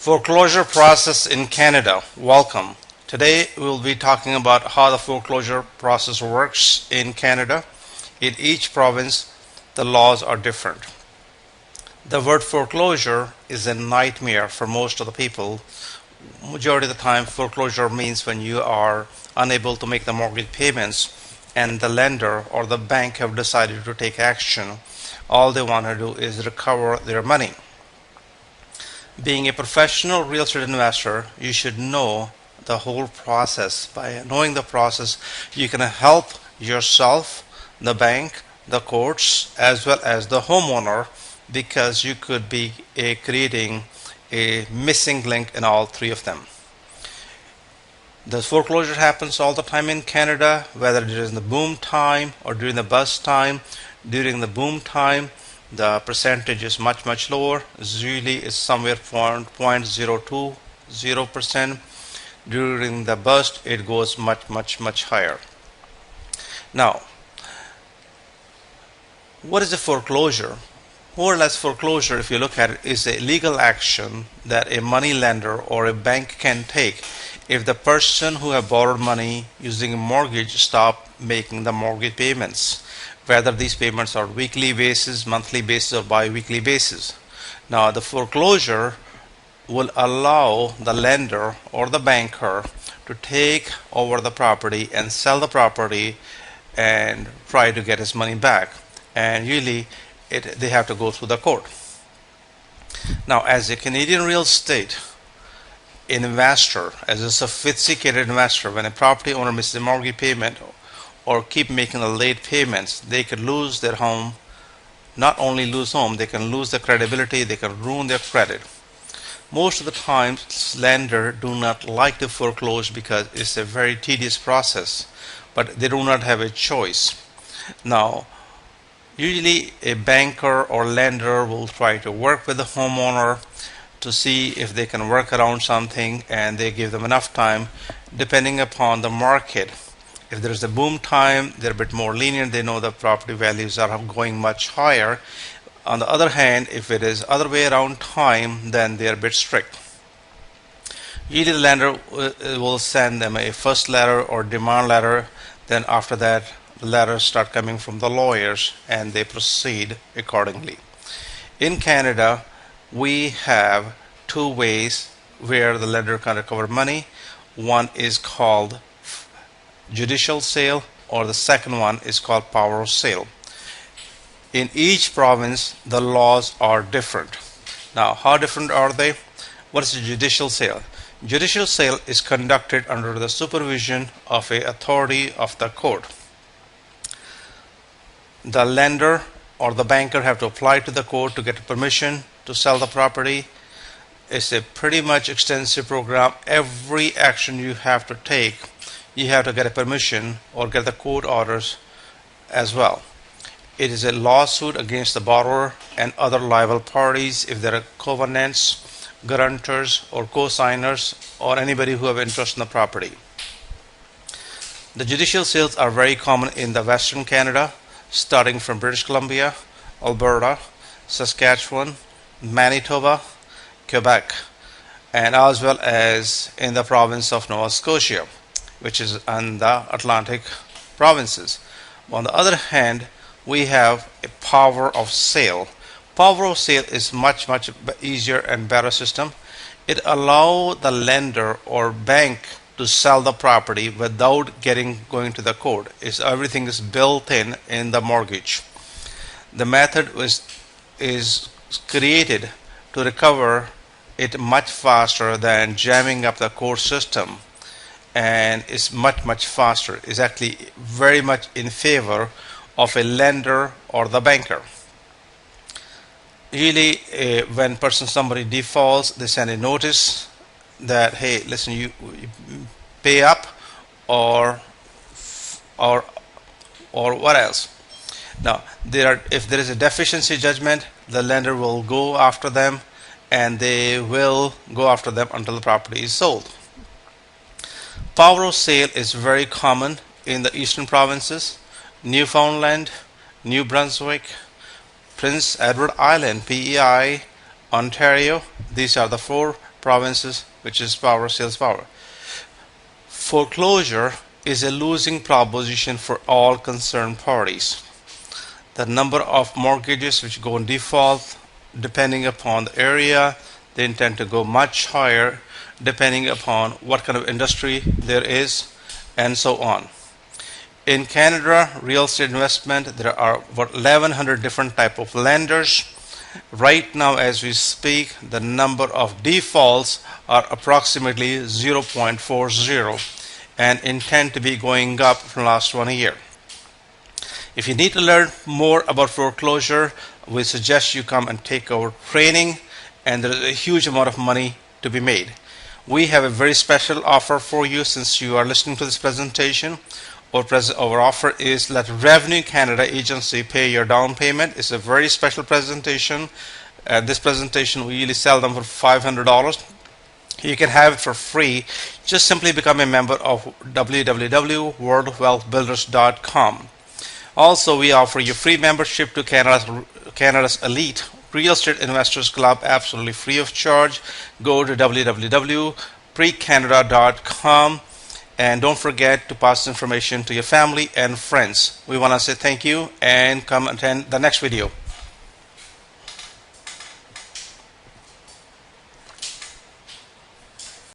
Foreclosure process in Canada. Welcome. Today we will be talking about how the foreclosure process works in Canada. In each province, the laws are different. The word foreclosure is a nightmare for most of the people. Majority of the time, foreclosure means when you are unable to make the mortgage payments and the lender or the bank have decided to take action. All they want to do is recover their money. Being a professional real estate investor, you should know the whole process. By knowing the process, you can help yourself, the bank, the courts, as well as the homeowner, because you could be creating a missing link in all three of them. The foreclosure happens all the time in Canada, whether it is in the boom time or during the bust time. During the boom time, the percentage is much lower. Usually it's somewhere 0.020%. During the bust it goes much higher. Now, what is a foreclosure? More or less, foreclosure, if you look at it, is a legal action that a money lender or a bank can take if the person who have borrowed money using a mortgage stop making the mortgage payments, whether these payments are weekly basis, monthly basis, or bi-weekly basis. Now, the foreclosure will allow the lender or the banker to take over the property and sell the property and try to get his money back. And usually they have to go through the court. Now, as a Canadian real estate investor, as a sophisticated investor, when a property owner misses a mortgage payment or keep making the late payments, they could lose their home. Not only lose home, they can lose their credibility, they can ruin their credit. Most of the time, lenders do not like to foreclose because it's a very tedious process, but they do not have a choice. Now, usually a banker or lender will try to work with the homeowner to see if they can work around something, and they give them enough time depending upon the market. If there is a boom time, they're a bit more lenient. They know the property values are going much higher. On the other hand, if it is other way around time, then they're a bit strict. Usually the lender will send them a first letter or demand letter. Then after that, the letters start coming from the lawyers and they proceed accordingly. In Canada, we have two ways where the lender can recover money. One is called judicial sale, or the second one is called power of sale. In each province, the laws are different. Now, how different are they? What is a judicial sale? Judicial sale is conducted under the supervision of an authority of the court. The lender or the banker have to apply to the court to get permission to sell the property. It's a pretty much extensive program. Every action you have to take, you have to get a permission or get the court orders as well. It is a lawsuit against the borrower and other liable parties if there are covenants, guarantors, or co-signers, or anybody who have interest in the property. The judicial sales are very common in the Western Canada, starting from British Columbia, Alberta, Saskatchewan, Manitoba, Quebec, and as well as in the province of Nova Scotia, which is in the Atlantic provinces. On the other hand, we have a power of sale. Power of sale is much easier and better system. It allows the lender or bank to sell the property without going to the court. Everything is built in the mortgage. The method is created to recover it much faster than jamming up the court system, and it's much faster. It's actually very much in favor of a lender or the banker. Usually when somebody defaults, they send a notice that, hey, listen, you pay up or what else. Now, if there is a deficiency judgment, the lender will go after them, and they will go after them until the property is sold. Power of sale is very common in the eastern provinces: Newfoundland, New Brunswick, Prince Edward Island, PEI, Ontario. These are the four provinces, which is power, sales power. Foreclosure is a losing proposition for all concerned parties. The number of mortgages which go in default, depending upon the area, they intend to go much higher depending upon what kind of industry there is, and so on. In Canada, real estate investment, there are about 1,100 different type of lenders. Right now, as we speak, the number of defaults are approximately 0.40 and intend to be going up from last 1 year. If you need to learn more about foreclosure, we suggest you come and take our training, and there is a huge amount of money to be made. We have a very special offer for you since you are listening to this presentation. Our offer is let Revenue Canada agency pay your down payment. It's a very special presentation. This presentation we usually sell them for $500. You can have it for free. Just simply become a member of www.worldwealthbuilders.com. Also, we offer you free membership to Canada's elite Real Estate Investors Club, absolutely free of charge. Go to www.precanada.com. And don't forget to pass information to your family and friends. We want to say thank you and come attend the next video.